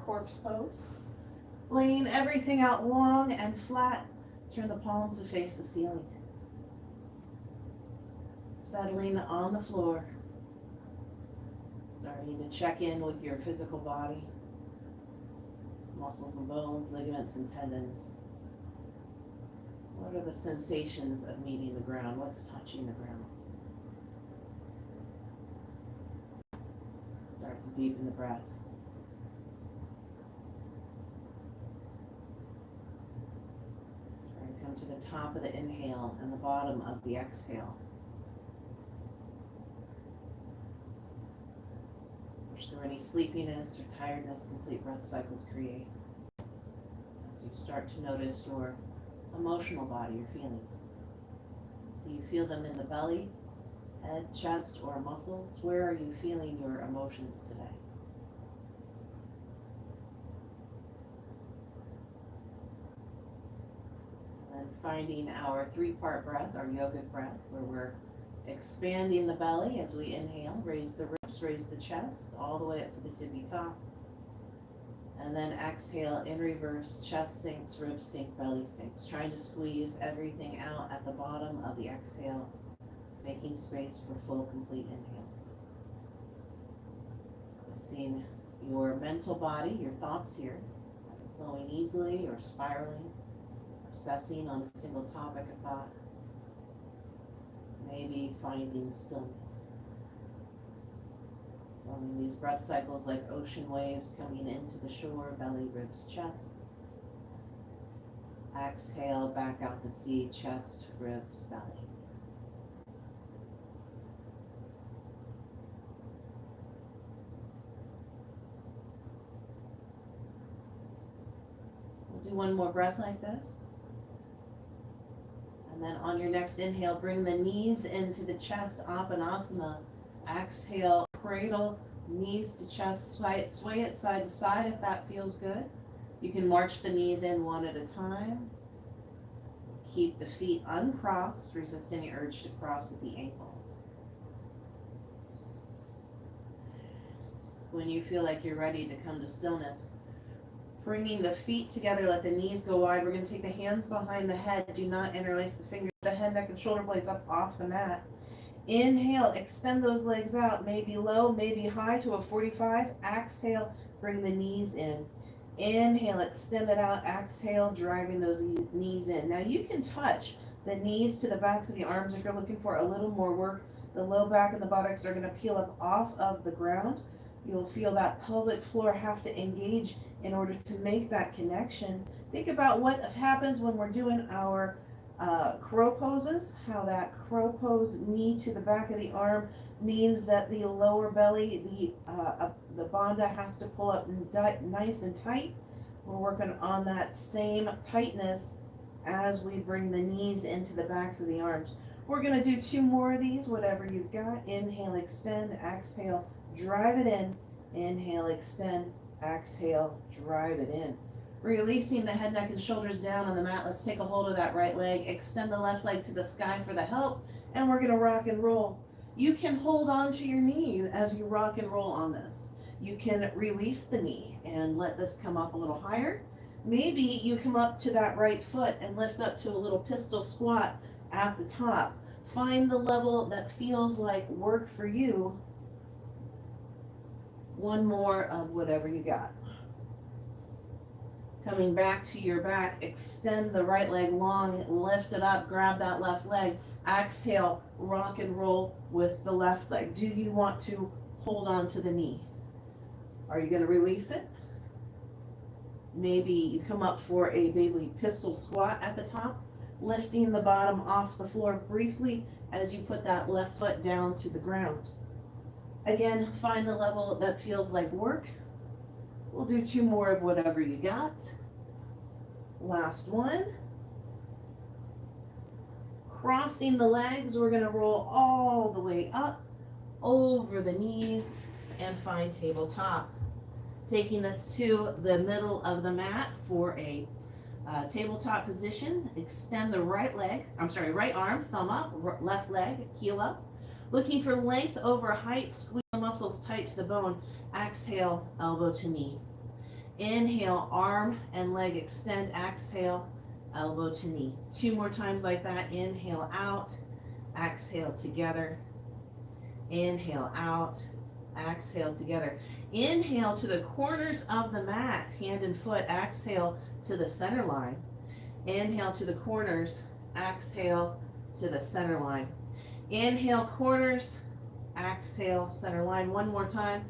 corpse pose. Laying everything out long and flat, turn the palms to face the ceiling. Settling on the floor, starting to check in with your physical body, muscles and bones, ligaments and tendons. What are the sensations of meeting the ground? What's touching the ground? Start to deepen the breath. Try to come to the top of the inhale and the bottom of the exhale. Push through any sleepiness or tiredness complete breath cycles create. As you start to notice your emotional body, your feelings. Do you feel them in the belly, head, chest, or muscles? Where are you feeling your emotions today? And then finding our 3-part breath, our yogic breath, where we're expanding the belly as we inhale, raise the ribs, raise the chest, all the way up to the tippy top. And then exhale in reverse, chest sinks, ribs sink, belly sinks. Trying to squeeze everything out at the bottom of the exhale, making space for full, complete inhales. Seeing your mental body, your thoughts here, flowing easily or spiraling, obsessing on a single topic or thought. Maybe finding stillness. Forming these breath cycles like ocean waves coming into the shore, belly, ribs, chest. Exhale, back out to sea, chest, ribs, belly. We'll do one more breath like this. And then on your next inhale, bring the knees into the chest, Apanasana. Exhale, cradle, knees to chest, sway it side to side if that feels good. You can march the knees in one at a time. Keep the feet uncrossed, resist any urge to cross at the ankles. When you feel like you're ready to come to stillness, bringing the feet together, let the knees go wide. We're going to take the hands behind the head. Do not interlace the fingers. The head, neck, and shoulder blades up off the mat. Inhale, extend those legs out, maybe low, maybe high to a 45. Exhale, bring the knees in. Inhale, extend it out. Exhale, driving those knees in. Now you can touch the knees to the backs of the arms if you're looking for a little more work. The low back and the buttocks are going to peel up off of the ground. You'll feel that pelvic floor have to engage in order to make that connection. Think about what happens when we're doing our crow poses, how that crow pose, knee to the back of the arm, means that the lower belly, the bandha has to pull up nice and tight. We're working on that same tightness as we bring the knees into the backs of the arms. We're going to do 2 more of these, whatever you've got. Inhale, extend, exhale, drive it in. Inhale, extend, exhale, drive it in. Releasing the head, neck, and shoulders down on the mat. Let's take a hold of that right leg. Extend the left leg to the sky for the help. And we're going to rock and roll. You can hold on to your knee as you rock and roll on this. You can release the knee and let this come up a little higher. Maybe you come up to that right foot and lift up to a little pistol squat at the top. Find the level that feels like work for you. One more of whatever you got. Coming back to your back, extend the right leg long, lift it up, grab that left leg. Exhale, rock and roll with the left leg. Do you want to hold on to the knee? Are you going to release it? Maybe you come up for a baby pistol squat at the top, lifting the bottom off the floor briefly as you put that left foot down to the ground. Again, find the level that feels like work. We'll do 2 more of whatever you got. Last one. Crossing the legs, we're going to roll all the way up, over the knees, and find tabletop. Taking us to the middle of the mat for a tabletop position. Extend the right arm, thumb up, left leg, heel up. Looking for length over height, squeeze the muscles tight to the bone. Exhale, elbow to knee. Inhale, arm and leg extend, exhale, elbow to knee. 2 more times like that. Inhale out, exhale together. Inhale out, exhale together. Inhale to the corners of the mat, hand and foot. Exhale to the center line. Inhale to the corners, exhale to the center line. Inhale, corners, exhale, center line. 1 more time.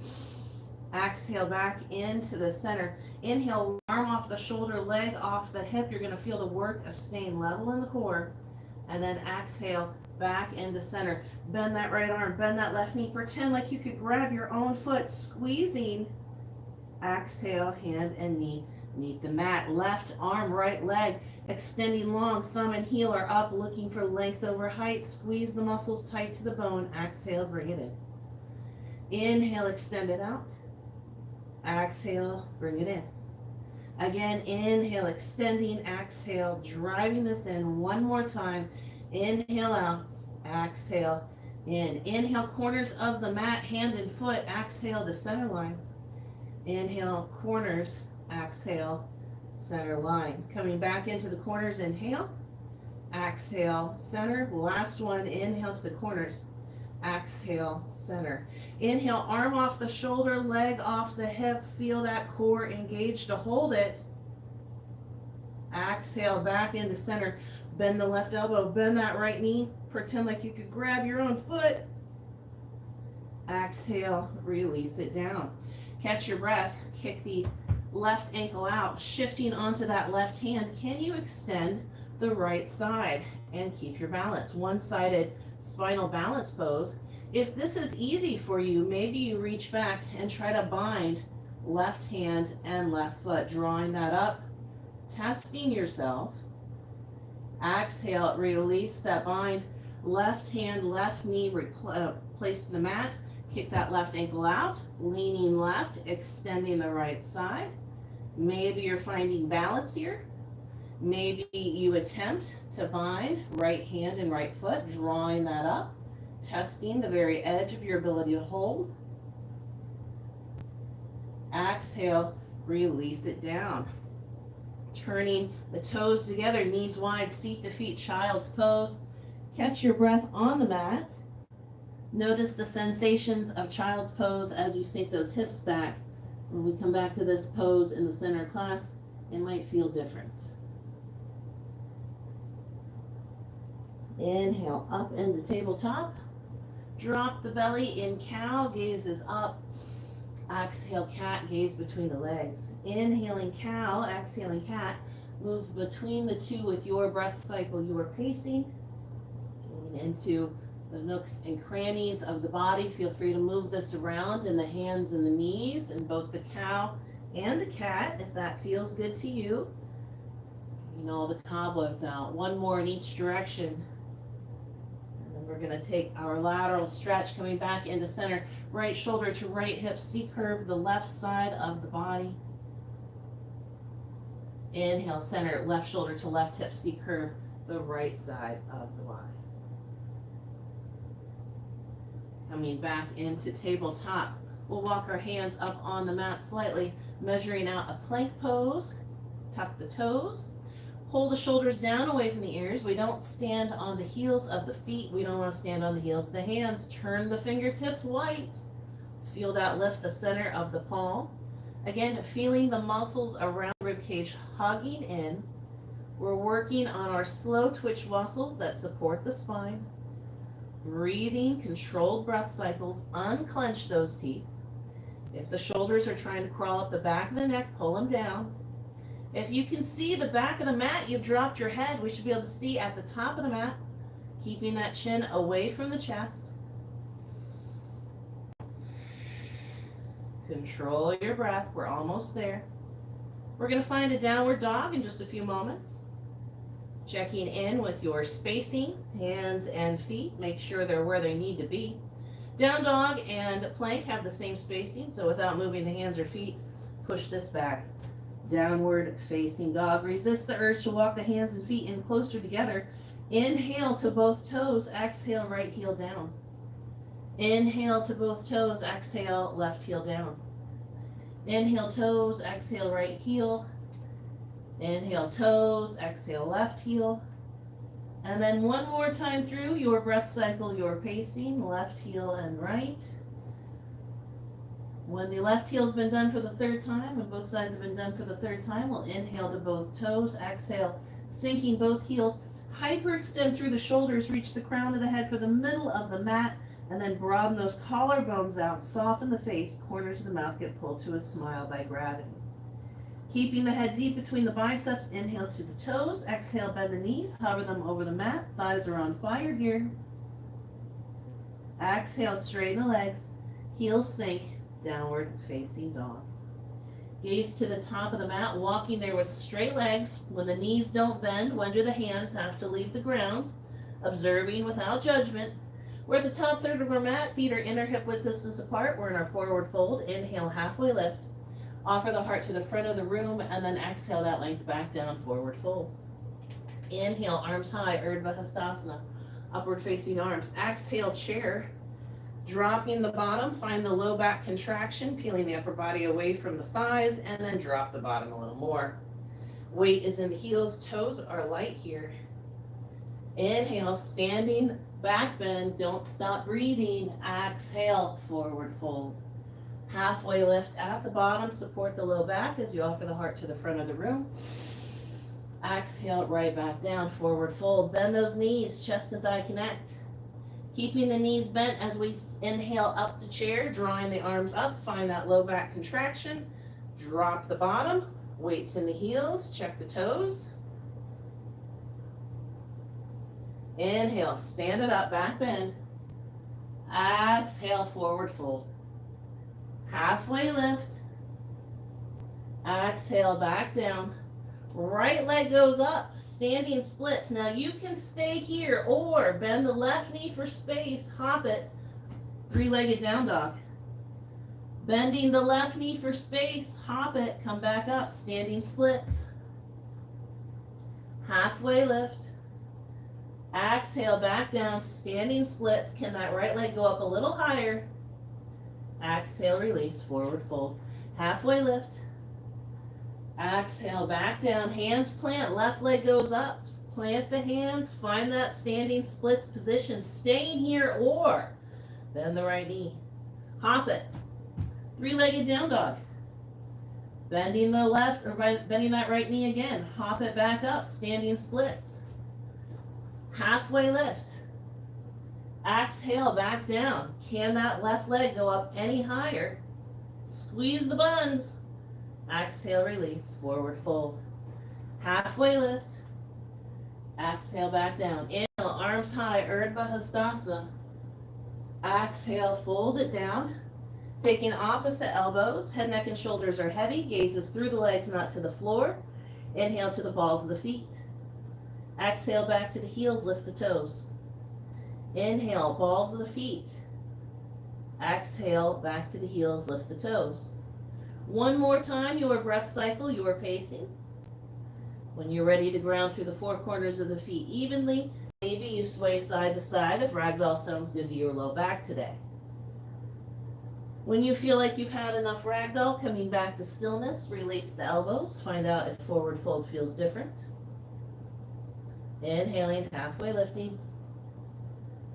Exhale back into the center. Inhale, arm off the shoulder, leg off the hip. You're going to feel the work of staying level in the core. And then exhale back into center. Bend that right arm, bend that left knee. Pretend like you could grab your own foot, squeezing. Exhale, hand and knee meet the mat. Left arm, right leg, extending long. Thumb and heel are up, looking for length over height. Squeeze the muscles tight to the bone. Exhale, bring it in. Inhale, extend it out. Exhale, bring it in. Again, inhale, extending. Exhale, driving this in. 1 more time. Inhale out. Exhale in. Inhale, corners of the mat, hand and foot. Exhale to center line. Inhale, corners. Exhale, center line. Coming back into the corners. Inhale. Exhale, center. Last one. Inhale to the corners. Exhale, center. Inhale, arm off the shoulder, leg off the hip. Feel that core engaged to hold it. Exhale, back into center. Bend the left elbow, bend that right knee. Pretend like you could grab your own foot. Exhale, release it down. Catch your breath. Kick the left ankle out, shifting onto that left hand. Can you extend the right side and keep your balance? One-sided spinal balance pose. If this is easy for you, maybe you reach back and try to bind left hand and left foot, drawing that up, testing yourself. Exhale, release that bind. Left hand, left knee placed to the mat. Kick that left ankle out, leaning left, extending the right side. Maybe you're finding balance here. Maybe you attempt to bind right hand and right foot, drawing that up, testing the very edge of your ability to hold. Exhale, release it down. Turning the toes together, knees wide, seat to feet, child's pose. Catch your breath on the mat. Notice the sensations of child's pose as you sink those hips back. When we come back to this pose in the center class, it might feel different. Inhale, up into tabletop. Drop the belly in cow, gaze is up. Exhale, cat, gaze between the legs. Inhaling cow, exhaling cat. Move between the two with your breath cycle. You are pacing. Getting into the nooks and crannies of the body. Feel free to move this around in the hands and the knees in both the cow and the cat if that feels good to you. Getting all the cobwebs out. 1 more in each direction. We're going to take our lateral stretch, coming back into center. Right shoulder to right hip, C-curve, the left side of the body. Inhale, center, left shoulder to left hip, C-curve, the right side of the body. Coming back into tabletop. We'll walk our hands up on the mat slightly, measuring out a plank pose. Tuck the toes. Pull the shoulders down away from the ears. We don't stand on the heels of the feet. We don't want to stand on the heels of the hands. Turn the fingertips white. Feel that lift the center of the palm. Again, feeling the muscles around the ribcage hugging in. We're working on our slow twitch muscles that support the spine. Breathing, controlled breath cycles. Unclench those teeth. If the shoulders are trying to crawl up the back of the neck, pull them down. If you can see the back of the mat, you've dropped your head. We should be able to see at the top of the mat, keeping that chin away from the chest. Control your breath. We're almost there. We're going to find a downward dog in just a few moments. Checking in with your spacing, hands and feet. Make sure they're where they need to be. Down dog and plank have the same spacing, so without moving the hands or feet, push this back. Downward facing dog. Resist the urge to walk the hands and feet in closer together. Inhale to both toes. Exhale, right heel down. Inhale to both toes. Exhale, left heel down. Inhale toes, exhale right heel. Inhale toes, exhale left heel. And then one more time through your breath cycle, your pacing, left heel and right. When the left heel's been done for the third time, when both sides have been done for the third time, we'll inhale to both toes, exhale, sinking both heels. Hyperextend through the shoulders, reach the crown of the head for the middle of the mat, and then broaden those collarbones out, soften the face, corners of the mouth get pulled to a smile by gravity. Keeping the head deep between the biceps, inhale to the toes, exhale, bend the knees, hover them over the mat, thighs are on fire here. Exhale, straighten the legs, heels sink, downward facing dog. Gaze to the top of the mat, walking there with straight legs. When the knees don't bend, when do the hands have to leave the ground? Observing without judgment. We're at the top third of our mat, feet are inner hip width distance apart. We're in our forward fold. Inhale, halfway lift. Offer the heart to the front of the room, and then exhale that length back down, forward fold. Inhale, arms high, Urdhva Hastasana, upward facing arms. Exhale, chair. Dropping the bottom, find the low back contraction, peeling the upper body away from the thighs, and then drop the bottom a little more. Weight is in the heels, toes are light here. Inhale, standing back bend, don't stop breathing. Exhale, forward fold. Halfway lift at the bottom, support the low back as you offer the heart to the front of the room. Exhale, right back down, forward fold. Bend those knees, chest and thigh connect. Keeping the knees bent as we inhale up the chair, drawing the arms up, find that low back contraction. Drop the bottom, weights in the heels, check the toes. Inhale, stand it up, back bend. Exhale, forward fold. Halfway lift. Exhale, back down. Right leg goes up, standing splits. Now you can stay here or bend the left knee for space, hop it, three-legged down dog. Bending the left knee for space, hop it, come back up, standing splits. Halfway lift. Exhale, back down, standing splits. Can that right leg go up a little higher? Exhale, release, forward fold. Halfway lift. Exhale, back down, hands plant, left leg goes up. Plant the hands, find that standing splits position. Staying here or bend the right knee. Hop it. Three-legged down dog. Bending the left, or bending that right knee again. Hop it back up, standing splits. Halfway lift. Exhale, back down. Can that left leg go up any higher? Squeeze the buns. Exhale, release, forward fold. Halfway lift. Exhale, back down. Inhale, arms high, Urdhva Hastasana. Exhale, fold it down. Taking opposite elbows, head, neck, and shoulders are heavy. Gazes through the legs, not to the floor. Inhale to the balls of the feet. Exhale, back to the heels, lift the toes. Inhale, balls of the feet. Exhale, back to the heels, lift the toes. One more time, your breath cycle, your pacing. When you're ready to ground through the four corners of the feet evenly, maybe you sway side to side if ragdoll sounds good to your low back today. When you feel like you've had enough ragdoll, coming back to stillness, release the elbows, find out if forward fold feels different. Inhaling, halfway lifting.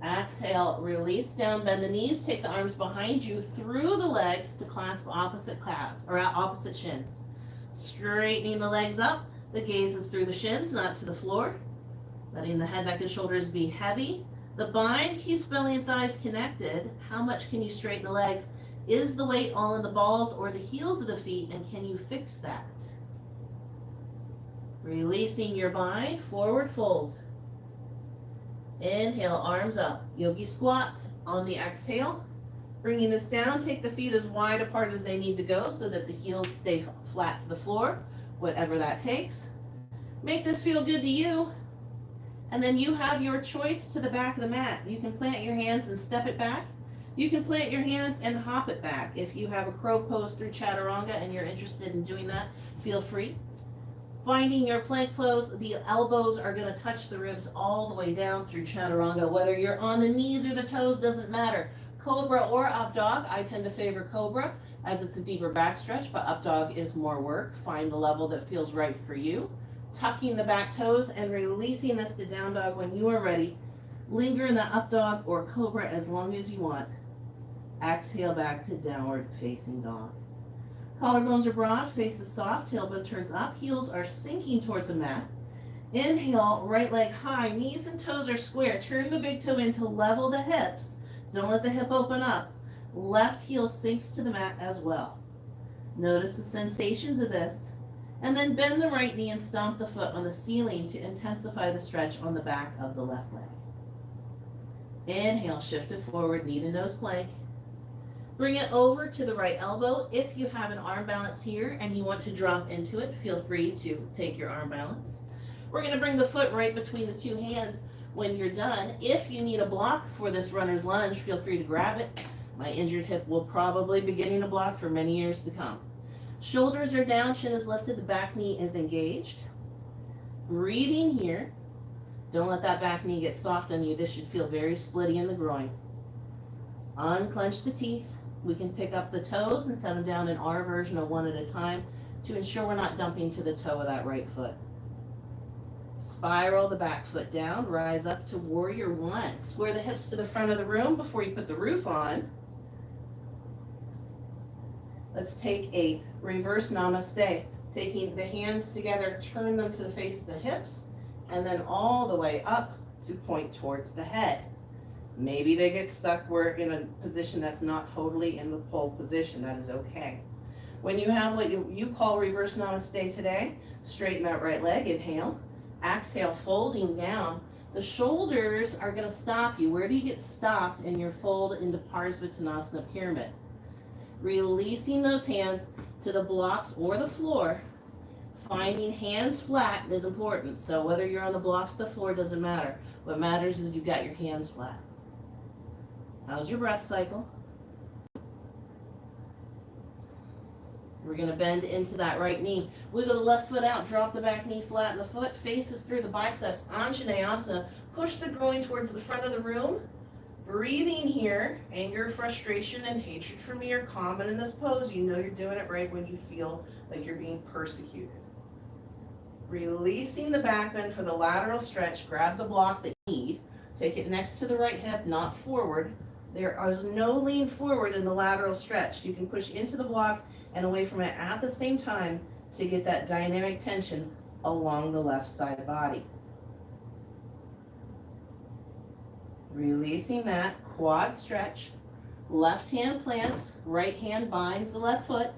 Exhale, release down, bend the knees, take the arms behind you through the legs to clasp opposite calf or opposite shins. Straightening the legs up, the gaze is through the shins, not to the floor. Letting the head, neck, and shoulders be heavy. The bind keeps belly and thighs connected. How much can you straighten the legs? Is the weight all in the balls or the heels of the feet, and can you fix that? Releasing your bind, forward fold. Inhale, arms up. Yogi squat on the exhale. Bringing this down, take the feet as wide apart as they need to go so that the heels stay flat to the floor, whatever that takes. Make this feel good to you. And then you have your choice to the back of the mat. You can plant your hands and step it back. You can plant your hands and hop it back. If you have a crow pose through chaturanga and you're interested in doing that, feel free. Finding your plank pose, the elbows are going to touch the ribs all the way down through chaturanga. Whether you're on the knees or the toes, doesn't matter. Cobra or up dog, I tend to favor cobra. as it's a deeper back stretch, but up dog is more work. Find the level that feels right for you. Tucking the back toes and releasing this to down dog when you are ready. Linger in the up dog or cobra as long as you want. Exhale back to downward facing dog. Collarbones are broad, face is soft, tailbone turns up, heels are sinking toward the mat. Inhale, right leg high, knees and toes are square. Turn the big toe in to level the hips. Don't let the hip open up. Left heel sinks to the mat as well. Notice the sensations of this. And then bend the right knee and stomp the foot on the ceiling to intensify the stretch on the back of the left leg. Inhale, shift it forward, knee to nose plank. Bring it over to the right elbow. If you have an arm balance here and you want to drop into it, feel free to take your arm balance. We're going to bring the foot right between the two hands when you're done. If you need a block for this runner's lunge, feel free to grab it. My injured hip will probably be getting a block for many years to come. Shoulders are down, chin is lifted, the back knee is engaged. Breathing here. Don't let that back knee get soft on you. This should feel very splitty in the groin. Unclench the teeth. We can pick up the toes and set them down in our version of one at a time to ensure we're not dumping to the toe of that right foot. Spiral the back foot down, rise up to warrior one. Square the hips to the front of the room before you put the roof on. Let's take a reverse namaste. Taking the hands together, turn them to the face of the hips, and then all the way up to point towards the head. Maybe they get stuck where in a position that's not totally in the pole position. That is okay. When you have what you call reverse namaste today, straighten that right leg, inhale. Exhale, folding down. The shoulders are going to stop you. Where do you get stopped in your fold into Parsvottanasana pyramid? Releasing those hands to the blocks or the floor. Finding hands flat is important. So whether you're on the blocks or the floor doesn't matter. What matters is you've got your hands flat. How's your breath cycle? We're going to bend into that right knee. Wiggle the left foot out, drop the back knee, flatten the foot, faces through the biceps, Anjaneyasana. Push the groin towards the front of the room. Breathing here, anger, frustration, and hatred for me are common in this pose. You know you're doing it right when you feel like you're being persecuted. Releasing the back bend for the lateral stretch. Grab the block that you need. Take it next to the right hip, not forward. There is no lean forward in the lateral stretch. You can push into the block and away from it at the same time to get that dynamic tension along the left side body. Releasing that, quad stretch. Left hand plants, right hand binds the left foot.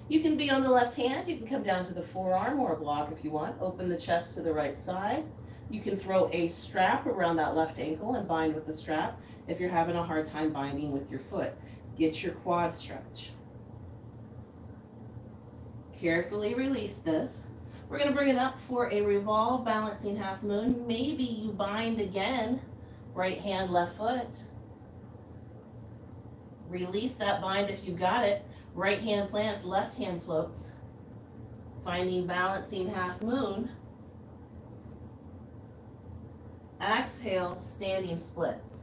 You can be on the left hand, you can come down to the forearm or a block if you want. Open the chest to the right side. You can throw a strap around that left ankle and bind with the strap if you're having a hard time binding with your foot. Get your quad stretch. Carefully release this. We're going to bring it up for a revolve balancing half moon. Maybe you bind again, right hand, left foot. Release that bind if you got it. Right hand plants, left hand floats. Finding balancing half moon. Exhale, standing splits.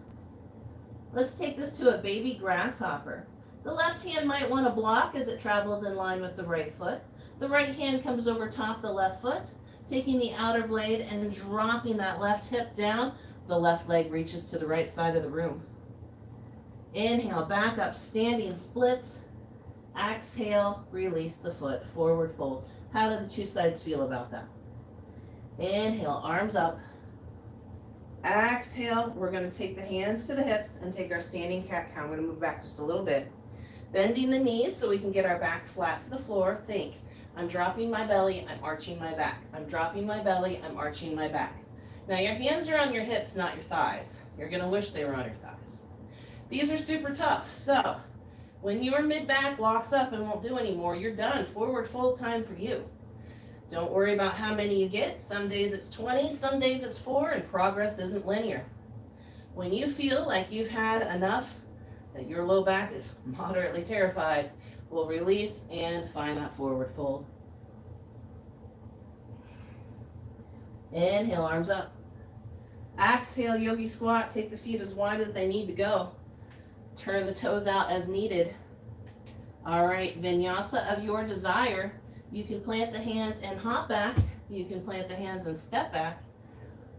Let's take this to a baby grasshopper. The left hand might want to block as it travels in line with the right foot. The right hand comes over top the left foot, taking the outer blade and dropping that left hip down. The left leg reaches to the right side of the room. Inhale, back up, standing splits. Exhale, release the foot, forward fold. How do the two sides feel about that? Inhale, arms up. Exhale, we're going to take the hands to the hips and take our standing cat cow. I'm going to move back just a little bit. Bending the knees so we can get our back flat to the floor. Think, I'm dropping my belly, I'm arching my back. I'm dropping my belly, I'm arching my back. Now your hands are on your hips, not your thighs. You're going to wish they were on your thighs. These are super tough. So when your mid-back locks up and won't do anymore, you're done. Forward fold time for you. Don't worry about how many you get. Some days it's 20, some days it's 4, and progress isn't linear. When you feel like you've had enough, that your low back is moderately terrified, we'll release and find that forward fold. Inhale, arms up. Exhale, yogi squat. Take the feet as wide as they need to go. Turn the toes out as needed. All right, vinyasa of your desire. You can plant the hands and hop back. You can plant the hands and step back.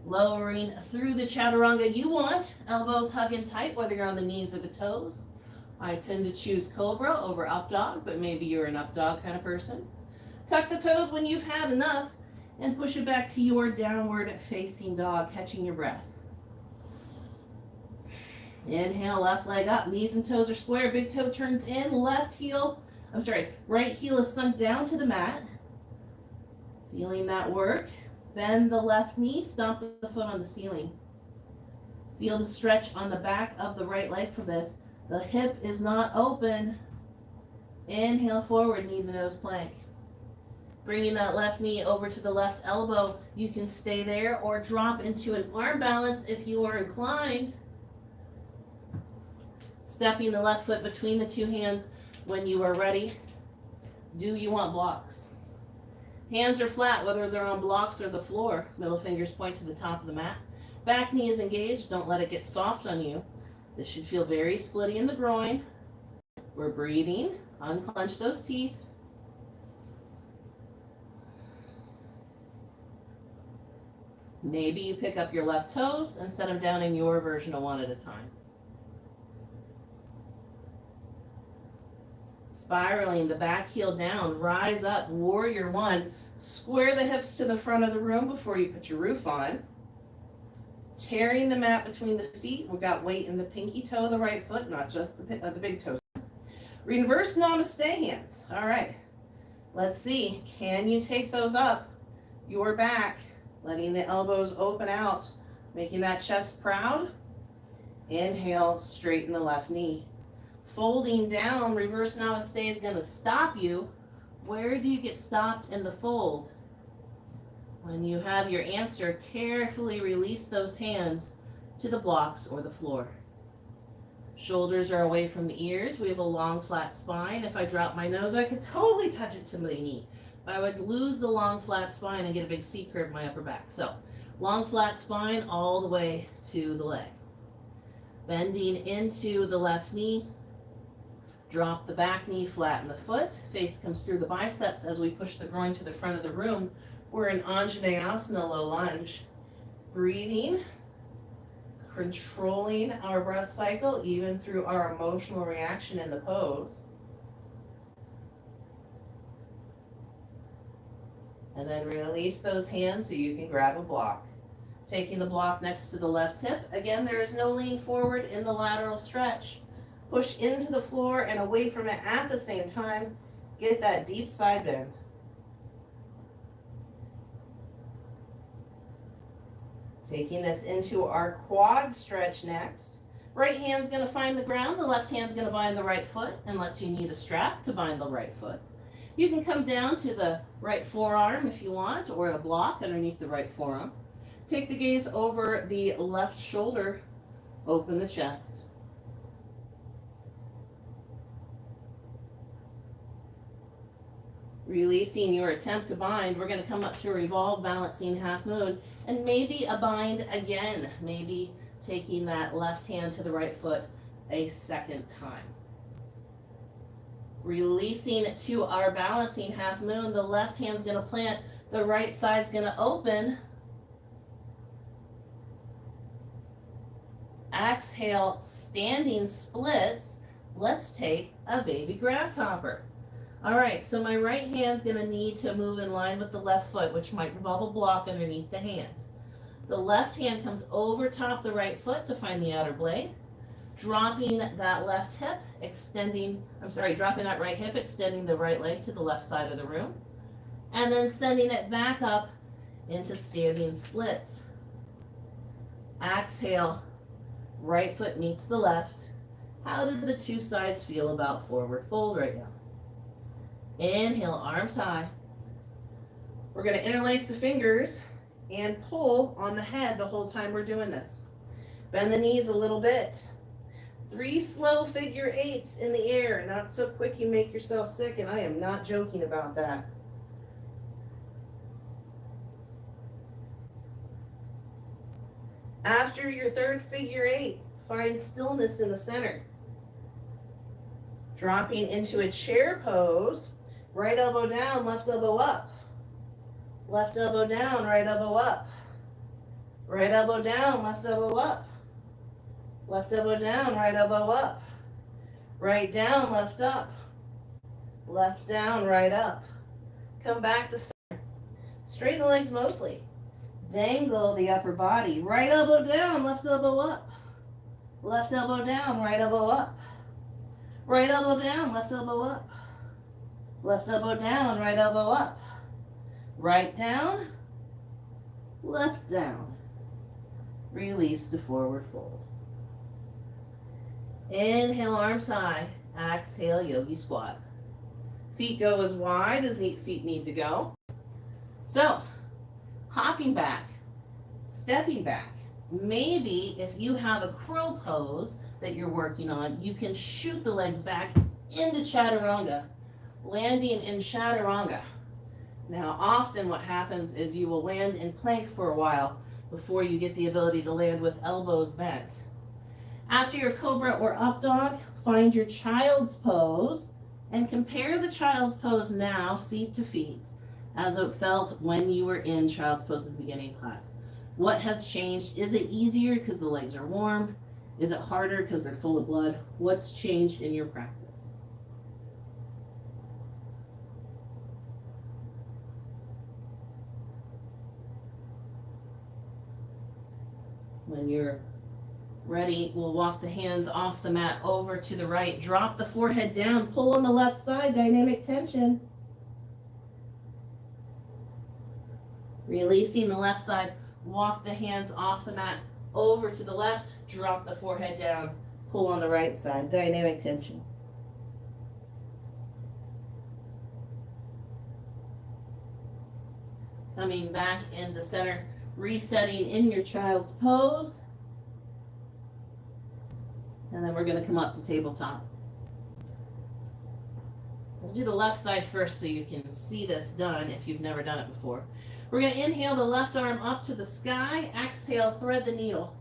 Lowering through the chaturanga you want. Elbows hugging tight, whether you're on the knees or the toes. I tend to choose cobra over up dog, but maybe you're an up dog kind of person. Tuck the toes when you've had enough and push it back to your downward facing dog, catching your breath. Inhale, left leg up, knees and toes are square, big toe turns in, right heel is sunk down to the mat. Feeling that work. Bend the left knee, stomp the foot on the ceiling. Feel the stretch on the back of the right leg for this. The hip is not open. Inhale forward, knee to nose plank. Bringing that left knee over to the left elbow. You can stay there or drop into an arm balance if you are inclined. Stepping the left foot between the two hands when you are ready. Do you want blocks? Hands are flat, whether they're on blocks or the floor. Middle fingers point to the top of the mat. Back knee is engaged. Don't let it get soft on you. This should feel very splitty in the groin. We're breathing. Unclench those teeth. Maybe you pick up your left toes and set them down in your version of one at a time. Spiraling the back heel down, rise up, warrior one. Square the hips to the front of the room before you put your roof on. Tearing the mat between the feet. We've got weight in the pinky toe of the right foot, not just the big toe. Reverse namaste hands. All right. Let's see. Can you take those up? Your back, letting the elbows open out, making that chest proud. Inhale, straighten the left knee. Folding down, reverse namaste is going to stop you. Where do you get stopped in the fold? When you have your answer, carefully release those hands to the blocks or the floor. Shoulders are away from the ears. We have a long, flat spine. If I drop my nose, I could totally touch it to my knee. I would lose the long, flat spine and get a big C curve in my upper back. So, long, flat spine all the way to the leg. Bending into the left knee. Drop the back knee, flatten the foot. Face comes through the biceps as we push the groin to the front of the room. We're in Anjaneyasana, low lunge. Breathing, controlling our breath cycle, even through our emotional reaction in the pose. And then release those hands so you can grab a block. Taking the block next to the left hip. Again, there is no lean forward in the lateral stretch. Push into the floor and away from it at the same time. Get that deep side bend. Taking this into our quad stretch next. Right hand's going to find the ground. The left hand's going to bind the right foot, unless you need a strap to bind the right foot. You can come down to the right forearm if you want, or a block underneath the right forearm. Take the gaze over the left shoulder. Open the chest. Releasing your attempt to bind, we're going to come up to a revolve, balancing half moon, and maybe a bind again. Maybe taking that left hand to the right foot a second time. Releasing to our balancing half moon, the left hand's going to plant, the right side's going to open. Exhale, standing splits. Let's take a baby grasshopper. All right, so my right hand's going to need to move in line with the left foot, which might involve a block underneath the hand. The left hand comes over top the right foot to find the outer blade. Dropping that left hip, dropping that right hip, extending the right leg to the left side of the room. And then sending it back up into standing splits. Exhale, right foot meets the left. How do the two sides feel about forward fold right now? Inhale, arms high. We're going to interlace the fingers and pull on the head the whole time we're doing this. Bend the knees a little bit. 3 slow figure 8s in the air. Not so quick you make yourself sick, and I am not joking about that. After your third figure 8, find stillness in the center. Dropping into a chair pose. Right elbow down, left elbow up. Left elbow down, right elbow up. Right elbow down, left elbow up. Left elbow down, right elbow up. Right down, left up. Left down, right up. Come back to center. Straighten the legs mostly. Dangle the upper body. Right elbow down, left elbow up. Left elbow down, right elbow up. Right elbow down, left elbow up. Left elbow down, right elbow up. Right down, left down. Release to forward fold. Inhale, arms high. Exhale, yogi squat. Feet go as wide as feet need to go. So, hopping back, stepping back. Maybe if you have a crow pose that you're working on, you can shoot the legs back into chaturanga, landing in chaturanga. Now, often what happens is you will land in plank for a while before you get the ability to land with elbows bent. After your cobra or up dog, find your child's pose and compare the child's pose now, seat to feet, as it felt when you were in child's pose at the beginning of class. What has changed? Is it easier because the legs are warm? Is it harder because they're full of blood? What's changed in your practice? When you're ready, we'll walk the hands off the mat over to the right. Drop the forehead down. Pull on the left side. Dynamic tension. Releasing the left side. Walk the hands off the mat over to the left. Drop the forehead down. Pull on the right side. Dynamic tension. Coming back into center. Resetting in your child's pose. And then we're going to come up to tabletop. We'll do the left side first so you can see this done if you've never done it before. We're going to inhale the left arm up to the sky. Exhale, thread the needle.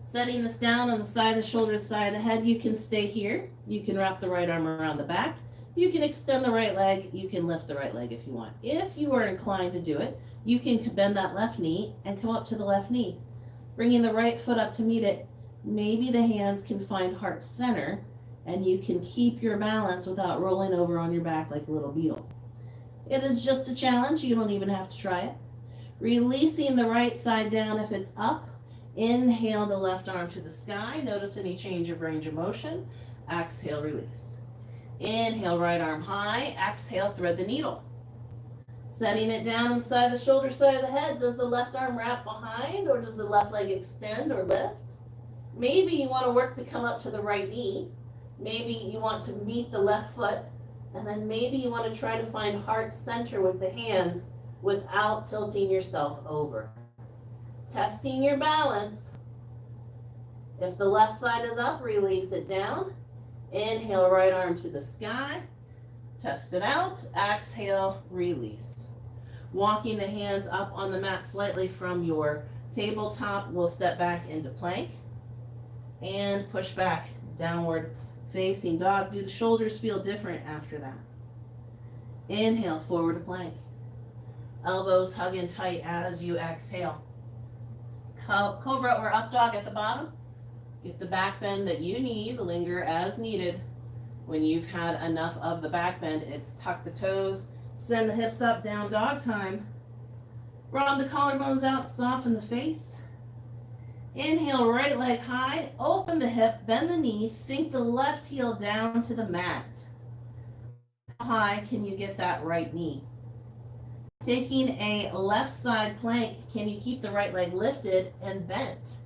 Setting this down on the side of the shoulder, side of the head. You can stay here. You can wrap the right arm around the back. You can extend the right leg. You can lift the right leg if you want. If you are inclined to do it, you can bend that left knee and come up to the left knee. Bringing the right foot up to meet it. Maybe the hands can find heart center and you can keep your balance without rolling over on your back like a little beetle. It is just a challenge. You don't even have to try it. Releasing the right side down if it's up. Inhale the left arm to the sky. Notice any change of range of motion. Exhale, release. Inhale, right arm high. Exhale, thread the needle. Setting it down inside the shoulder, side of the head. Does the left arm wrap behind or does the left leg extend or lift? Maybe you want to work to come up to the right knee. Maybe you want to meet the left foot. And then maybe you want to try to find heart center with the hands without tilting yourself over. Testing your balance. If the left side is up, release it down. Inhale, right arm to the sky. Test it out. Exhale, release. Walking the hands up on the mat slightly from your tabletop, we'll step back into plank. And push back, downward facing dog. Do the shoulders feel different after that? Inhale, forward to plank. Elbows hug in tight as you exhale. Cobra or up dog at the bottom. Get the back bend that you need, linger as needed. When you've had enough of the back bend, it's tuck the toes, send the hips up, down dog time. Broaden the collarbones out, soften the face. Inhale, right leg high, open the hip, bend the knee, sink the left heel down to the mat. How high can you get that right knee? Taking a left side plank, can you keep the right leg lifted and bent?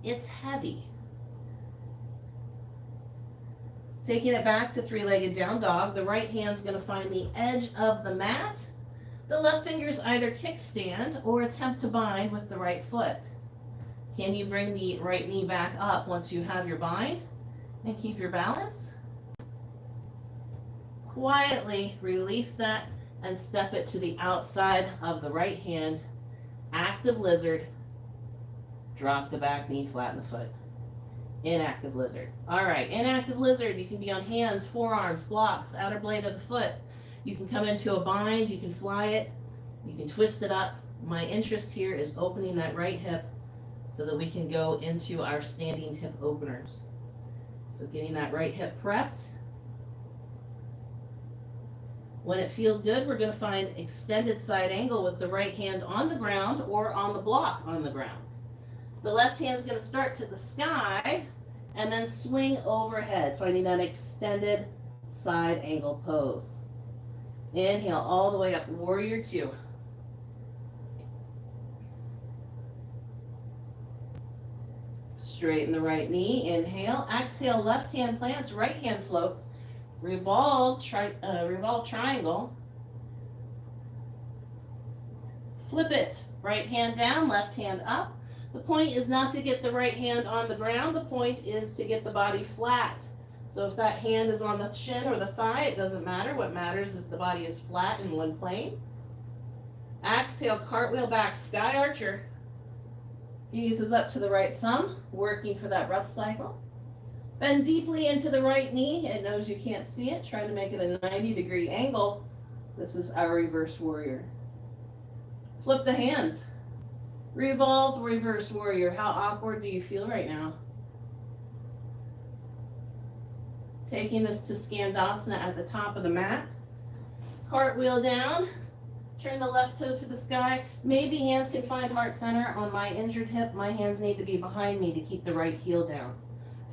It's heavy. Taking it back to three-legged down dog, the right hand's going to find the edge of the mat. The left fingers either kickstand or attempt to bind with the right foot. Can you bring the right knee back up once you have your bind and keep your balance? Quietly release that and step it to the outside of the right hand. Active lizard. Drop the back knee, flatten the foot. Inactive lizard. All right, inactive lizard, you can be on hands, forearms, blocks, outer blade of the foot. You can come into a bind, you can fly it, you can twist it up. My interest here is opening that right hip so that we can go into our standing hip openers. So getting that right hip prepped. When it feels good, we're going to find extended side angle with the right hand on the ground or on the block on the ground. The left hand's going to start to the sky and then swing overhead, finding that extended side angle pose. Inhale all the way up, warrior two. Straighten the right knee, inhale, exhale, left hand plants, right hand floats, revolve triangle, flip it, right hand down, left hand up. The point is not to get the right hand on the ground, the point is to get the body flat. So if that hand is on the shin or the thigh, it doesn't matter. What matters is the body is flat in one plane. Exhale, cartwheel back, sky archer. Gaze is up to the right thumb, working for that breath cycle. Bend deeply into the right knee. It knows you can't see it. Try to make it a 90-degree angle. This is our reverse warrior. Flip the hands. Revolve the reverse warrior. How awkward do you feel right now? Taking this to Skandasana at the top of the mat. Cartwheel down. Turn the left toe to the sky. Maybe hands can find heart center. On my injured hip, my hands need to be behind me to keep the right heel down.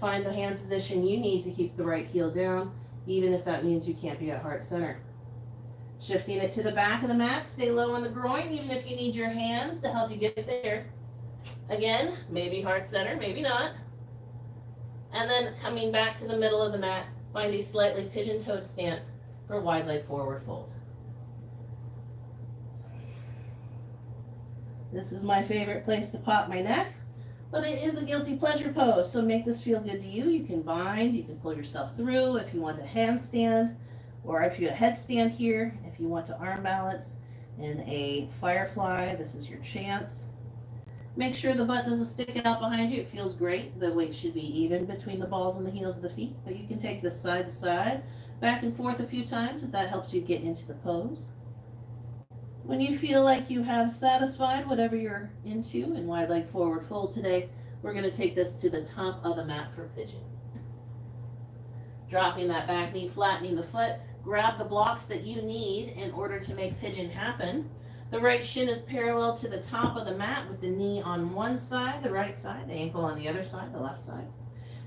Find the hand position you need to keep the right heel down, even if that means you can't be at heart center. Shifting it to the back of the mat, stay low on the groin, even if you need your hands to help you get there. Again, maybe heart center, maybe not. And then coming back to the middle of the mat, find a slightly pigeon-toed stance for wide leg forward fold. This is my favorite place to pop my neck, but it is a guilty pleasure pose, so make this feel good to you. You can bind, you can pull yourself through if you want a handstand, or if you have a headstand here, if you want to arm balance in a firefly, this is your chance. Make sure the butt doesn't stick out behind you. It feels great. The weight should be even between the balls and the heels of the feet, but you can take this side to side, back and forth a few times if that helps you get into the pose. When you feel like you have satisfied whatever you're into in wide leg forward fold today, we're going to take this to the top of the mat for pigeon. Dropping that back knee, flattening the foot, grab the blocks that you need in order to make pigeon happen. The right shin is parallel to the top of the mat with the knee on one side, the right side, the ankle on the other side, the left side.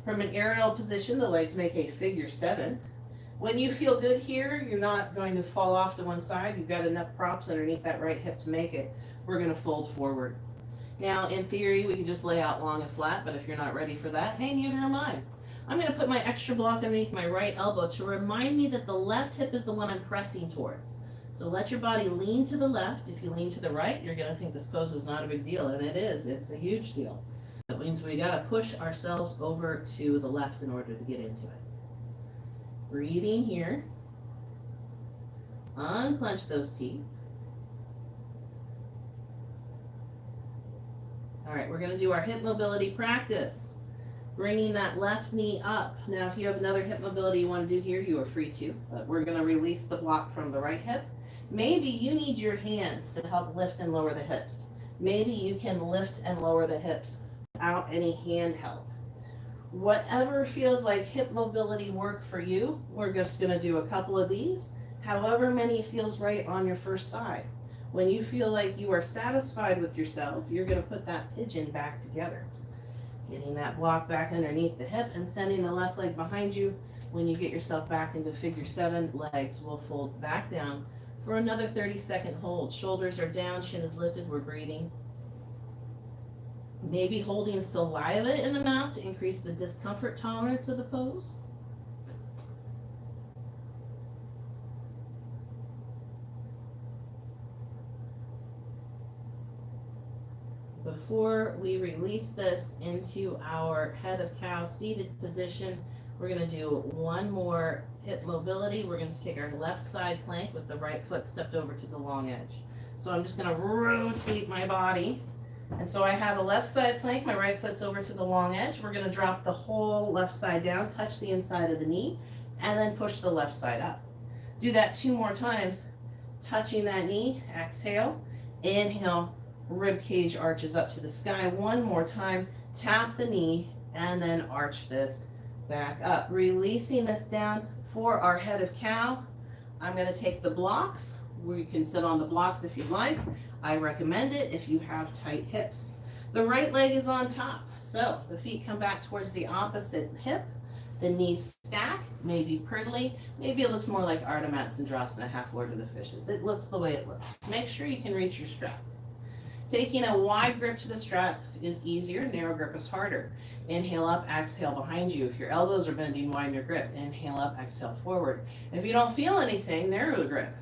From an aerial position, the legs make a figure 7. When you feel good here, you're not going to fall off to one side. You've got enough props underneath that right hip to make it. We're going to fold forward. Now, in theory, we can just lay out long and flat, but if you're not ready for that, hey, neither am I. I'm going to put my extra block underneath my right elbow to remind me that the left hip is the one I'm pressing towards. So let your body lean to the left. If you lean to the right, you're going to think this pose is not a big deal, and it is. It's a huge deal. That means we got to push ourselves over to the left in order to get into it. Breathing here. Unclench those teeth. All right, we're going to do our hip mobility practice. Bringing that left knee up. Now, if you have another hip mobility you want to do here, you are free to, but we're going to release the block from the right hip. Maybe you need your hands to help lift and lower the hips. Maybe you can lift and lower the hips without any hand help. Whatever feels like hip mobility work for you, we're just going to do a couple of these. However many feels right on your first side. When you feel like you are satisfied with yourself, you're going to put that pigeon back together. Getting that block back underneath the hip and sending the left leg behind you. When you get yourself back into figure 7, legs will fold back down for another 30-second hold. Shoulders are down, chin is lifted, we're breathing. Maybe holding saliva in the mouth to increase the discomfort tolerance of the pose. Before we release this into our head of cow seated position, we're going to do one more hip mobility. We're going to take our left side plank with the right foot stepped over to the long edge. So I'm just going to rotate my body And so I have a left side plank, my right foot's over to the long edge. We're gonna drop the whole left side down, touch the inside of the knee, and then push the left side up. Do that 2 more times, touching that knee, exhale, inhale, rib cage arches up to the sky. 1 more time, tap the knee, and then arch this back up. Releasing this down for our head of cow. I'm gonna take the blocks. We can sit on the blocks if you'd like. I recommend it if you have tight hips. The right leg is on top, so the feet come back towards the opposite hip. The knees stack, maybe prettily. Maybe it looks more like Ardha Matsyendrasana, half Lord of the Fishes. It looks the way it looks. Make sure you can reach your strap. Taking a wide grip to the strap is easier, narrow grip is harder. Inhale up, exhale behind you. If your elbows are bending, widen your grip. Inhale up, exhale forward. If you don't feel anything, narrow the grip.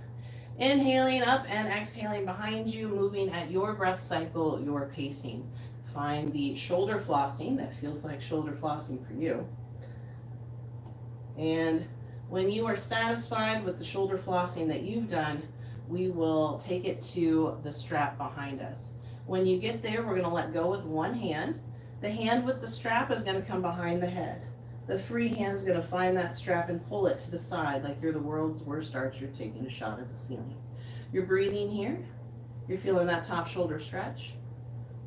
Inhaling up and exhaling behind you, moving at your breath cycle, your pacing. Find the shoulder flossing that feels like shoulder flossing for you. And when you are satisfied with the shoulder flossing that you've done, we will take it to the strap behind us. When you get there, we're going to let go with one hand. The hand with the strap is going to come behind the head. The free hand's going to find that strap and pull it to the side like you're the world's worst archer taking a shot at the ceiling. You're breathing here. You're feeling that top shoulder stretch.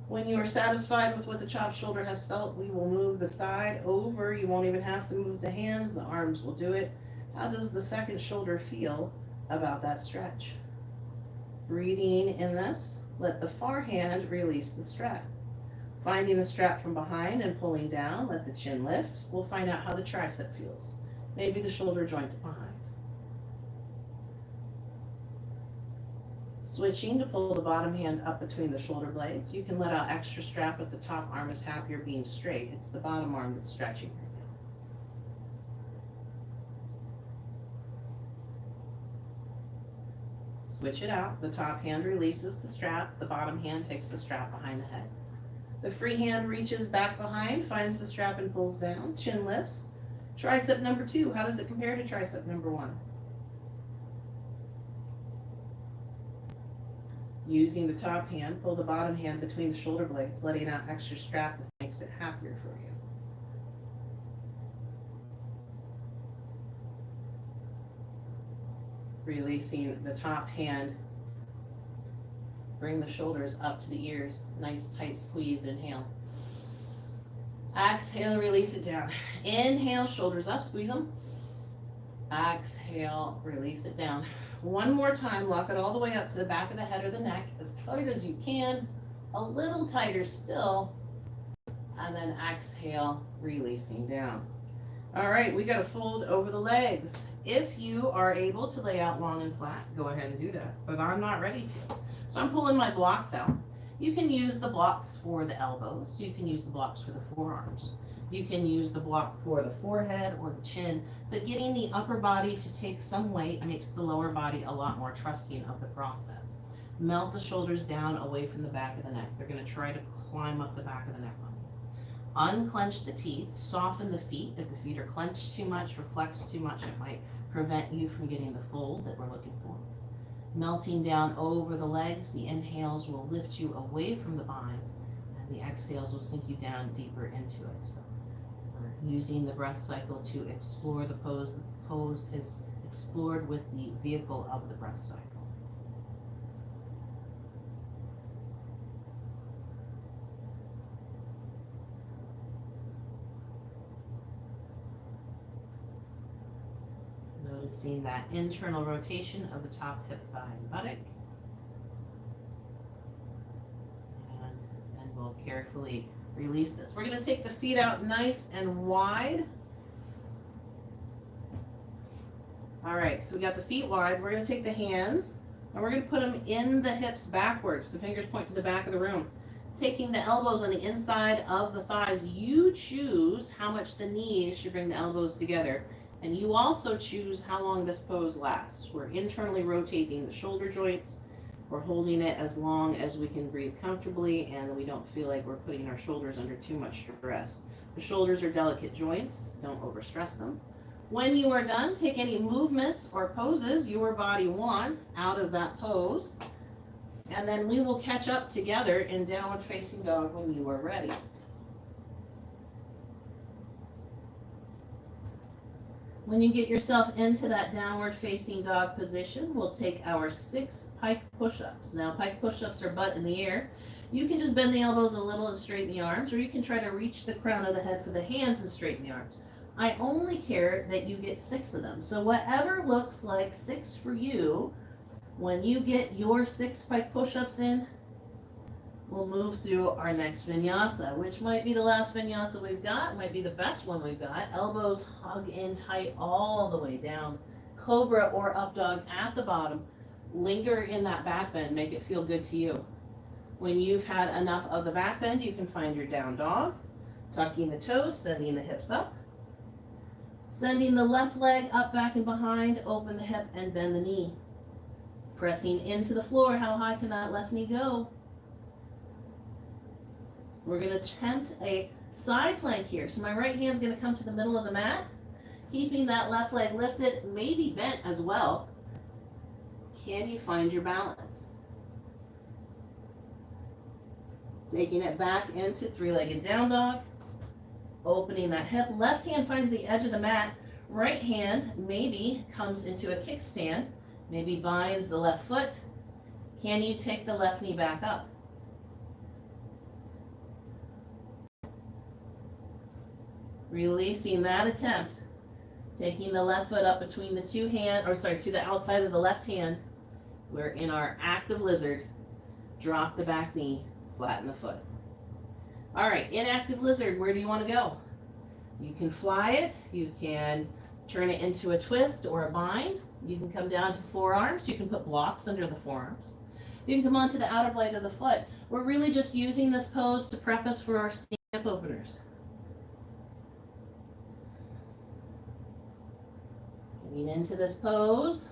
When you are satisfied with what the top shoulder has felt, we will move the side over. You won't even have to move the hands. The arms will do it. How does the second shoulder feel about that stretch? Breathing in this. Let the far hand release the strap. Finding the strap from behind and pulling down, let the chin lift. We'll find out how the tricep feels. Maybe the shoulder joint behind. Switching to pull the bottom hand up between the shoulder blades. You can let out extra strap if the top arm is happier being straight. It's the bottom arm that's stretching right now. Switch it out. The top hand releases the strap. The bottom hand takes the strap behind the head. The free hand reaches back behind, finds the strap and pulls down. Chin lifts. Tricep number 2, how does it compare to tricep number 1? Using the top hand, pull the bottom hand between the shoulder blades, letting out extra strap that makes it happier for you. Releasing the top hand. Bring the shoulders up to the ears. Nice tight squeeze. Inhale. Exhale, release it down. Inhale, shoulders up, squeeze them. Exhale, release it down. One more time, lock it all the way up to the back of the head or the neck, as tight as you can, a little tighter still, and then exhale, releasing down. All right, we got to fold over the legs. If you are able to lay out long and flat, go ahead and do that, but I'm not ready to. So I'm pulling my blocks out. You can use the blocks for the elbows. You can use the blocks for the forearms. You can use the block for the forehead or the chin, but getting the upper body to take some weight makes the lower body a lot more trusting of the process. Melt the shoulders down away from the back of the neck. They're going to try to climb up the back of the neck on you. Unclench the teeth, soften the feet. If the feet are clenched too much or flexed too much, it might prevent you from getting the fold that we're looking for. Melting down over the legs, the inhales will lift you away from the bind, and the exhales will sink you down deeper into it. So we're using the breath cycle to explore the pose. The pose is explored with the vehicle of the breath cycle. Noticing that internal rotation of the top hip, thigh, and buttock. And then we'll carefully release this. We're going to take the feet out nice and wide. All right, so we got the feet wide. We're going to take the hands and we're going to put them in the hips backwards. The fingers point to the back of the room. Taking the elbows on the inside of the thighs, you choose how much the knees should bring the elbows together. And you also choose how long this pose lasts. We're internally rotating the shoulder joints. We're holding it as long as we can breathe comfortably and we don't feel like we're putting our shoulders under too much stress. The shoulders are delicate joints. Don't overstress them. When you are done, take any movements or poses your body wants out of that pose. And then we will catch up together in downward facing dog when you are ready. When you get yourself into that downward facing dog position, we'll take our 6 pike push-ups. Now, pike push-ups are butt in the air. You can just bend the elbows a little and straighten the arms, or you can try to reach the crown of the head for the hands and straighten the arms. I only care that you get 6 of them. So whatever looks like 6 for you, when you get your 6 pike push-ups in, we'll move through our next vinyasa, which might be the last vinyasa we've got, might be the best one we've got. Elbows hug in tight all the way down. Cobra or up dog at the bottom. Linger in that back bend, make it feel good to you. When you've had enough of the back bend, you can find your down dog. Tucking the toes, sending the hips up. Sending the left leg up, back, and behind. Open the hip and bend the knee. Pressing into the floor. How high can that left knee go? We're going to attempt a side plank here. So my right hand's going to come to the middle of the mat, keeping that left leg lifted, maybe bent as well. Can you find your balance? Taking it back into 3-legged down dog, opening that hip. Left hand finds the edge of the mat. Right hand maybe comes into a kickstand, maybe binds the left foot. Can you take the left knee back up? Releasing that attempt, taking the left foot up between the two hands, to the outside of the left hand. We're in our active lizard. Drop the back knee, flatten the foot. All right, in active lizard, where do you want to go? You can fly it, you can turn it into a twist or a bind. You can come down to forearms, you can put blocks under the forearms. You can come onto the outer blade of the foot. We're really just using this pose to prep us for our stand-up openers. Getting into this pose.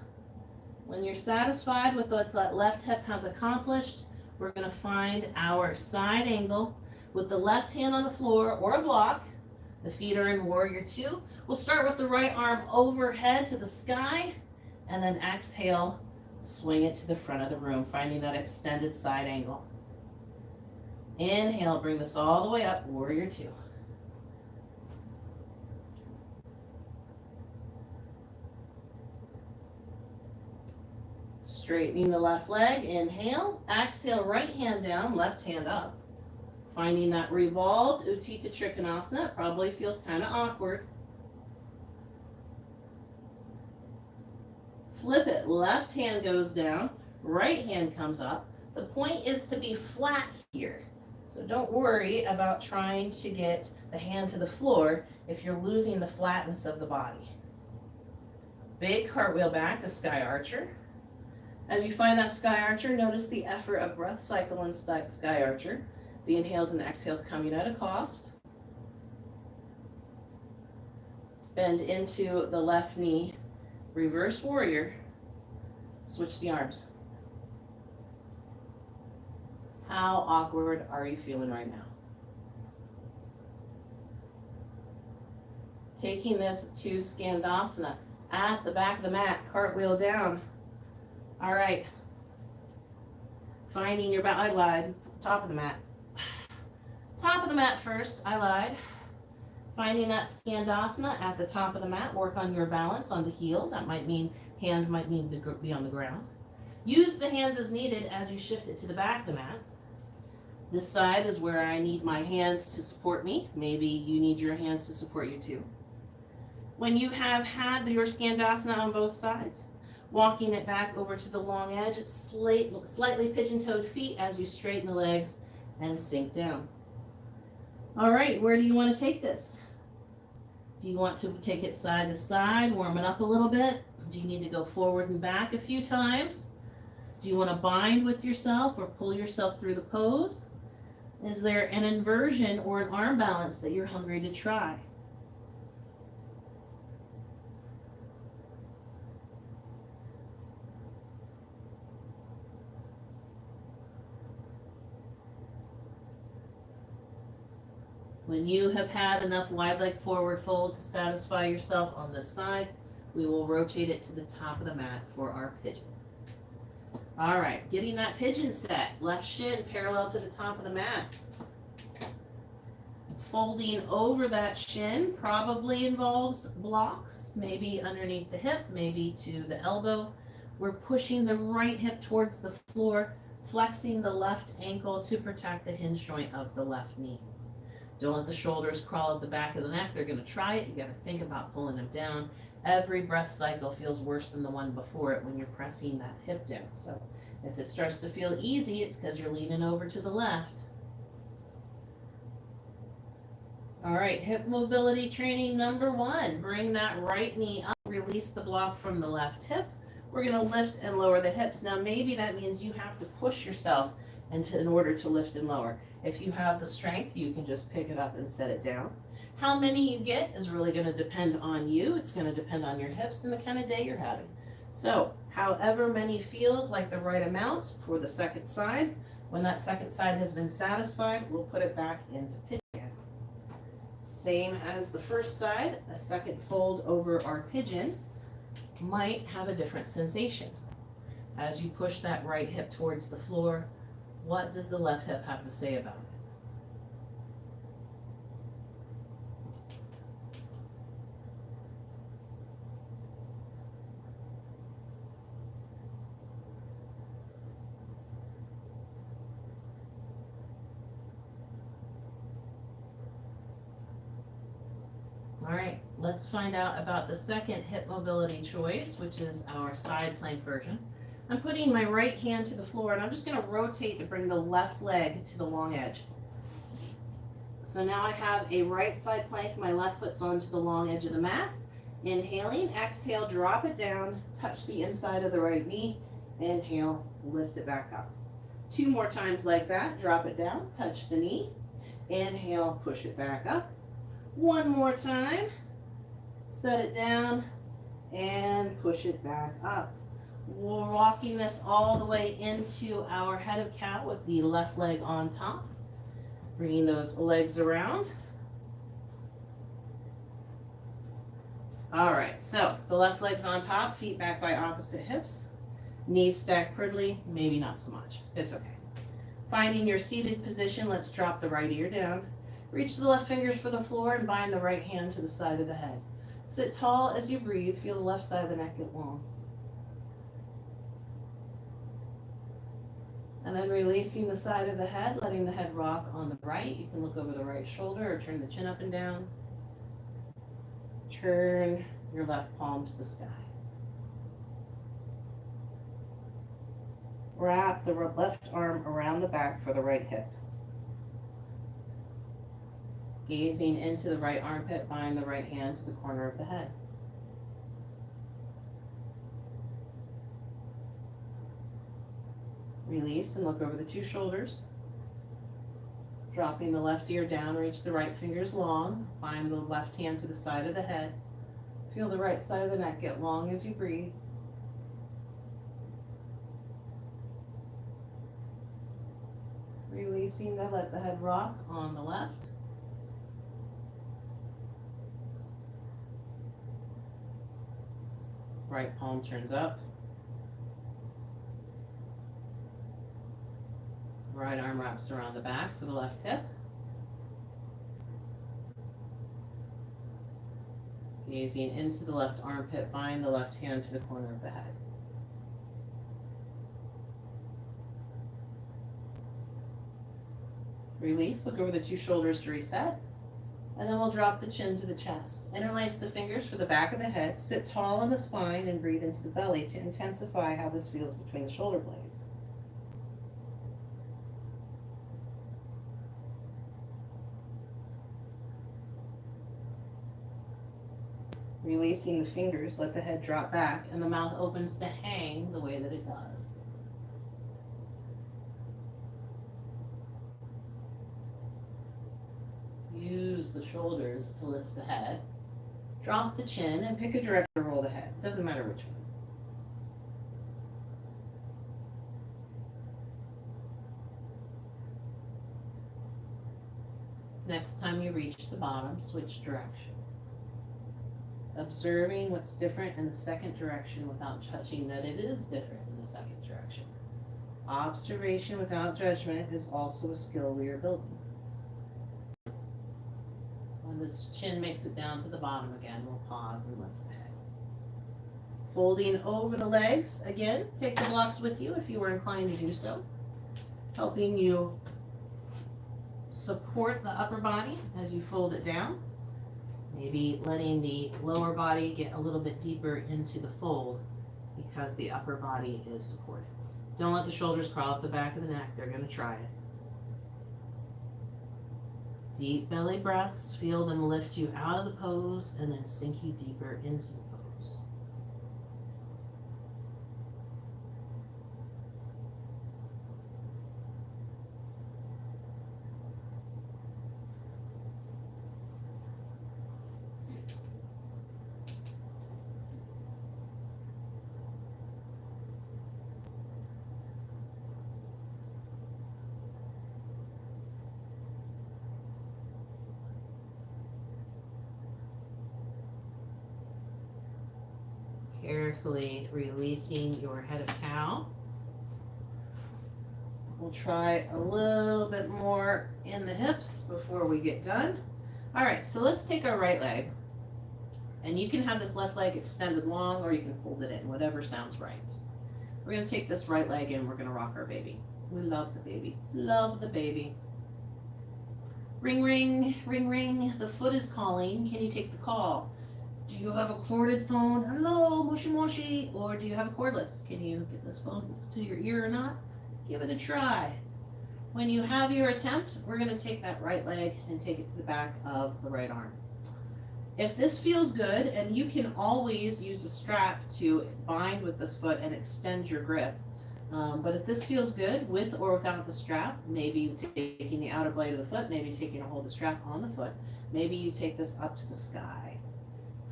When you're satisfied with what that left hip has accomplished, we're going to find our side angle with the left hand on the floor or a block. The feet are in warrior 2. We'll start with the right arm overhead to the sky, and then exhale, swing it to the front of the room, finding that extended side angle. Inhale, bring this all the way up, warrior 2. Straightening the left leg, inhale, exhale, right hand down, left hand up. Finding that revolved Utthita Trikonasana. It probably feels kind of awkward. Flip it, left hand goes down, right hand comes up. The point is to be flat here. So don't worry about trying to get the hand to the floor if you're losing the flatness of the body. Big cartwheel back to Sky Archer. As you find that Sky Archer, notice the effort of breath cycle in Sky Archer. The inhales and exhales coming at a cost. Bend into the left knee, reverse warrior, switch the arms. How awkward are you feeling right now? Taking this to Skandasana at the back of the mat, cartwheel down. All right, finding your back, I lied, top of the mat. Top of the mat first, I lied. Finding that Skandasana at the top of the mat, work on your balance on the heel. That might mean hands might need to be on the ground. Use the hands as needed as you shift it to the back of the mat. This side is where I need my hands to support me. Maybe you need your hands to support you too. When you have had your Skandasana on both sides, walking it back over to the long edge, slightly pigeon-toed feet as you straighten the legs and sink down. All right, where do you want to take this? Do you want to take it side to side, warm it up a little bit? Do you need to go forward and back a few times? Do you want to bind with yourself or pull yourself through the pose? Is there an inversion or an arm balance that you're hungry to try? When you have had enough wide leg forward fold to satisfy yourself on this side, we will rotate it to the top of the mat for our pigeon. All right, getting that pigeon set. Left shin parallel to the top of the mat. Folding over that shin probably involves blocks, maybe underneath the hip, maybe to the elbow. We're pushing the right hip towards the floor, flexing the left ankle to protect the hinge joint of the left knee. Don't let the shoulders crawl up the back of the neck. They're going to try it. You got to think about pulling them down. Every breath cycle feels worse than the one before it when you're pressing that hip down. So if it starts to feel easy, it's because you're leaning over to the left. All right, hip mobility training number 1. Bring that right knee up, release the block from the left hip. We're gonna lift and lower the hips. Now maybe that means you have to push yourself in order to lift and lower. If you have the strength, you can just pick it up and set it down. How many you get is really gonna depend on you. It's gonna depend on your hips and the kind of day you're having. So however many feels like the right amount for the second side. When that second side has been satisfied, we'll put it back into pigeon. Same as the first side, a second fold over our pigeon might have a different sensation. As you push that right hip towards the floor, what does the left hip have to say about it? All right, let's find out about the second hip mobility choice, which is our side plank version. I'm putting my right hand to the floor and I'm just going to rotate to bring the left leg to the long edge. So now I have a right side plank, my left foot's onto the long edge of the mat. Inhaling, exhale, drop it down, touch the inside of the right knee. Inhale, lift it back up. 2 more times like that, drop it down, touch the knee. Inhale, push it back up. 1 more time, set it down and push it back up. We're walking this all the way into our head of cow with the left leg on top. Bringing those legs around. All right, so the left leg's on top, feet back by opposite hips. Knees stacked prettily, maybe not so much. It's okay. Finding your seated position, let's drop the right ear down. Reach the left fingers for the floor and bind the right hand to the side of the head. Sit tall as you breathe. Feel the left side of the neck get long. And then releasing the side of the head, letting the head rock on the right. You can look over the right shoulder or turn the chin up and down. Turn your left palm to the sky. Wrap the left arm around the back for the right hip. Gazing into the right armpit, bind the right hand to the corner of the head. Release and look over the 2 shoulders. Dropping the left ear down, reach the right fingers long. Bind the left hand to the side of the head. Feel the right side of the neck get long as you breathe. Releasing to let the head rock on the left. Right palm turns up. Right arm wraps around the back for the left hip. Gazing into the left armpit, bind the left hand to the corner of the head. Release, look over the 2 shoulders to reset. And then we'll drop the chin to the chest. Interlace the fingers for the back of the head. Sit tall on the spine and breathe into the belly to intensify how this feels between the shoulder blades. Releasing the fingers, let the head drop back and the mouth opens to hang the way that it does. Use the shoulders to lift the head. Drop the chin and pick a direction to roll the head. Doesn't matter which one. Next time you reach the bottom, switch direction. Observing what's different in the second direction without touching that it is different in the second direction. Observation without judgment is also a skill we are building. When this chin makes it down to the bottom again, we'll pause and lift the head. Folding over the legs, again, take the blocks with you if you were inclined to do so, helping you support the upper body as you fold it down. Maybe letting the lower body get a little bit deeper into the fold because the upper body is supported. Don't let the shoulders crawl up the back of the neck. They're going to try it. Deep belly breaths. Feel them lift you out of the pose and then sink you deeper into the pose. Carefully releasing your head of cow. We'll try a little bit more in the hips before we get done. All right, so let's take our right leg. And you can have this left leg extended long or you can fold it in, whatever sounds right. We're going to take this right leg and we're going to rock our baby. We love the baby. Love the baby. Ring, ring, ring, ring. The foot is calling. Can you take the call? Do you have a corded phone? Hello, moshi moshi. Or do you have a cordless? Can you get this phone to your ear or not? Give it a try. When you have your attempt, we're going to take that right leg and take it to the back of the right arm. If this feels good, and you can always use a strap to bind with this foot and extend your grip. But if this feels good, with or without the strap, maybe taking the outer blade of the foot, maybe taking a hold of the strap on the foot, maybe you take this up to the sky,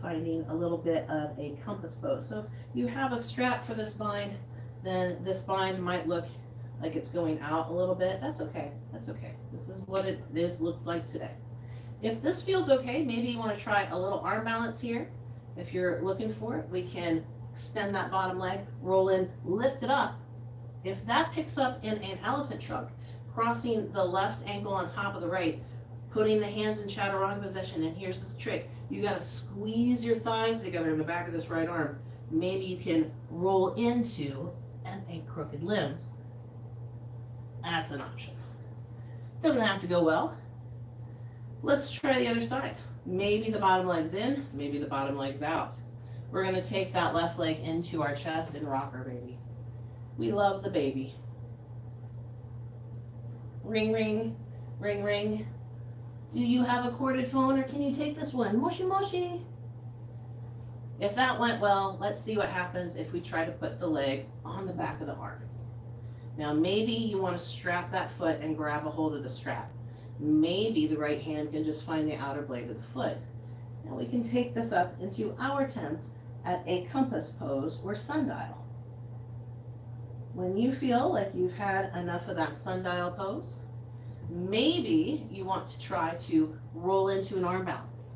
finding a little bit of a compass pose. So if you have a strap for this bind, then this bind might look like it's going out a little bit. That's okay. That's okay. This is what it looks like today. If this feels okay, maybe you want to try a little arm balance here. If you're looking for it, we can extend that bottom leg, roll in, lift it up. If that picks up in an elephant trunk, crossing the left ankle on top of the right, putting the hands in chaturanga position, and here's this trick. You got to squeeze your thighs together in the back of this right arm. Maybe you can roll into and a crooked limbs. That's an option. Doesn't have to go well. Let's try the other side. Maybe the bottom leg's in, maybe the bottom leg's out. We're going to take that left leg into our chest and rock our baby. We love the baby. Ring, ring, ring, ring. Do you have a corded phone or can you take this one? Moshi, moshi. If that went well, let's see what happens if we try to put the leg on the back of the arm. Now maybe you want to strap that foot and grab a hold of the strap. Maybe the right hand can just find the outer blade of the foot. Now we can take this up into our attempt at a compass pose or sundial. When you feel like you've had enough of that sundial pose, maybe you want to try to roll into an arm balance.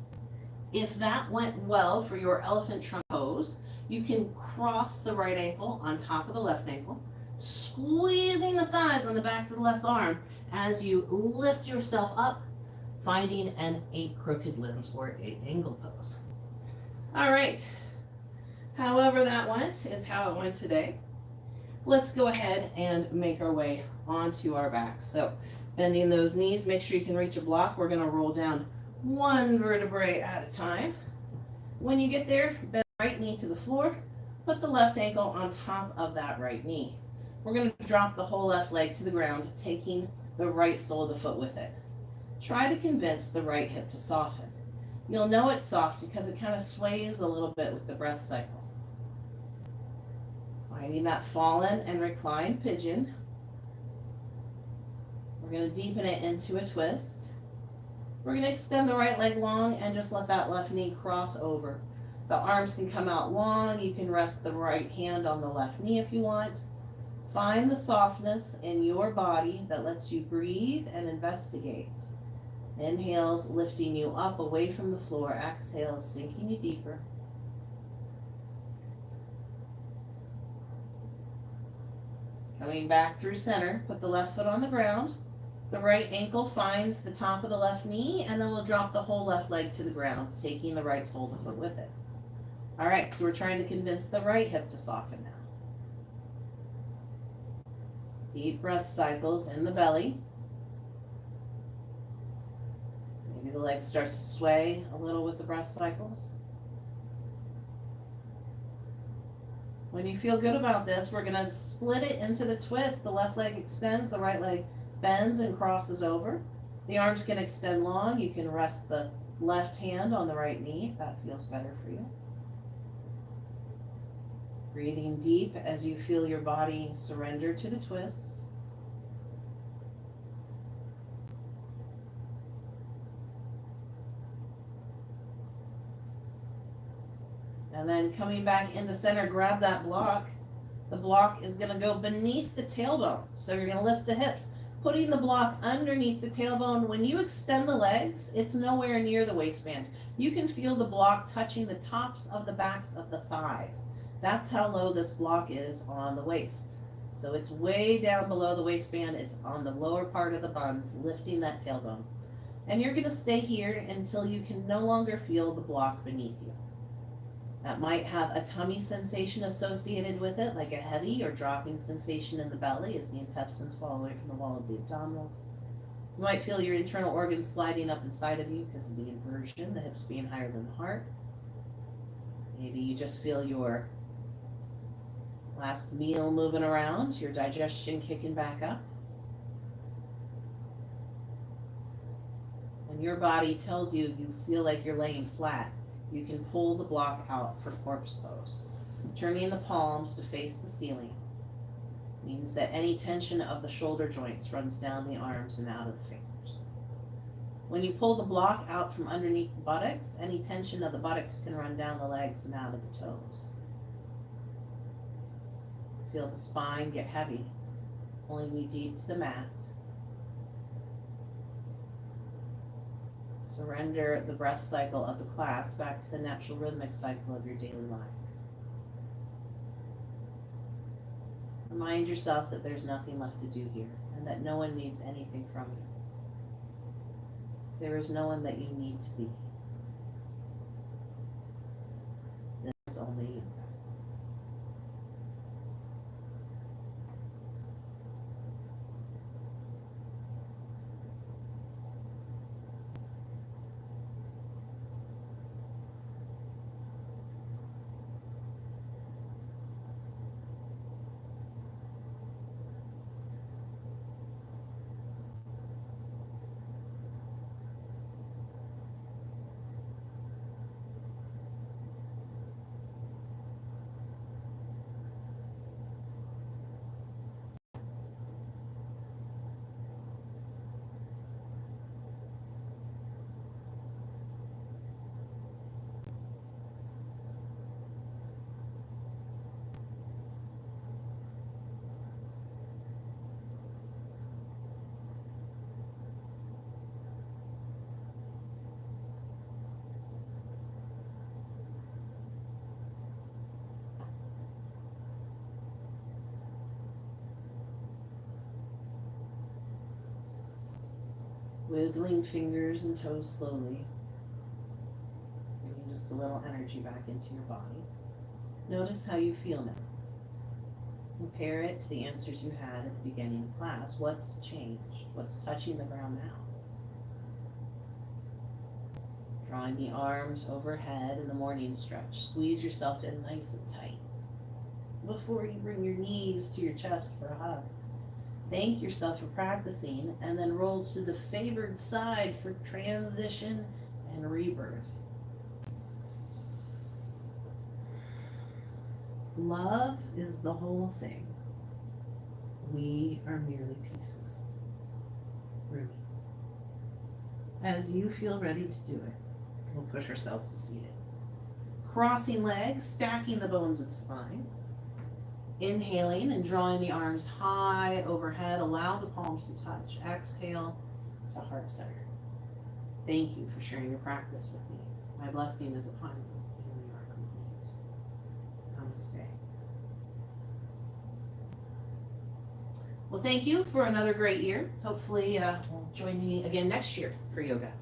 If that went well for your elephant trunk pose, you can cross the right ankle on top of the left ankle, squeezing the thighs on the back of the left arm as you lift yourself up, finding an 8 crooked limbs or 8 angle pose. All right, however that went is how it went today. Let's go ahead and make our way onto our backs. So bending those knees, make sure you can reach a block. We're going to roll down one vertebrae at a time. When you get there, bend the right knee to the floor, put the left ankle on top of that right knee. We're going to drop the whole left leg to the ground, taking the right sole of the foot with it. Try to convince the right hip to soften. You'll know it's soft because it kind of sways a little bit with the breath cycle. Finding that fallen and reclined pigeon. We're going to deepen it into a twist. We're going to extend the right leg long and just let that left knee cross over. The arms can come out long. You can rest the right hand on the left knee if you want. Find the softness in your body that lets you breathe and investigate. Inhales lifting you up away from the floor. Exhales sinking you deeper. Coming back through center, put the left foot on the ground. The right ankle finds the top of the left knee, and then we'll drop the whole left leg to the ground, taking the right sole of the foot with it. All right, so we're trying to convince the right hip to soften now. Deep breath cycles in the belly. Maybe the leg starts to sway a little with the breath cycles. When you feel good about this, we're going to split it into the twist. The left leg extends, the right leg bends and crosses over. The arms can extend long. You can rest the left hand on the right knee if that feels better for you. Breathing deep as you feel your body surrender to the twist. And then coming back into center, grab that block. The block is going to go beneath the tailbone. So you're going to lift the hips, putting the block underneath the tailbone. When you extend the legs, it's nowhere near the waistband. You can feel the block touching the tops of the backs of the thighs. That's how low this block is on the waist. So it's way down below the waistband. It's on the lower part of the buns, lifting that tailbone. And you're going to stay here until you can no longer feel the block beneath you. That might have a tummy sensation associated with it, like a heavy or dropping sensation in the belly as the intestines fall away from the wall of the abdominals. You might feel your internal organs sliding up inside of you because of the inversion, the hips being higher than the heart. Maybe you just feel your last meal moving around, your digestion kicking back up. When your body tells you you feel like you're laying flat, you can pull the block out for corpse pose. Turning the palms to face the ceiling means that any tension of the shoulder joints runs down the arms and out of the fingers. When you pull the block out from underneath the buttocks, any tension of the buttocks can run down the legs and out of the toes. Feel the spine get heavy, pulling you deep to the mat. Surrender the breath cycle of the class back to the natural rhythmic cycle of your daily life. Remind yourself that there's nothing left to do here and that no one needs anything from you. There is no one that you need to be. This is only you. Wiggling fingers and toes slowly, bringing just a little energy back into your body. Notice how you feel now. Compare it to the answers you had at the beginning of class. What's changed? What's touching the ground now? Drawing the arms overhead in the morning stretch. Squeeze yourself in nice and tight before you bring your knees to your chest for a hug. Thank yourself for practicing, and then roll to the favored side for transition and rebirth. Love is the whole thing. We are merely pieces. Rumi. As you feel ready to do it, we'll push ourselves to seated. Crossing legs, stacking the bones of the spine. Inhaling and drawing the arms high overhead. Allow the palms to touch. Exhale to heart center. Thank you for sharing your practice with me. My blessing is upon you, and we are complete. Namaste. Well, thank you for another great year. Hopefully, join me again next year for yoga.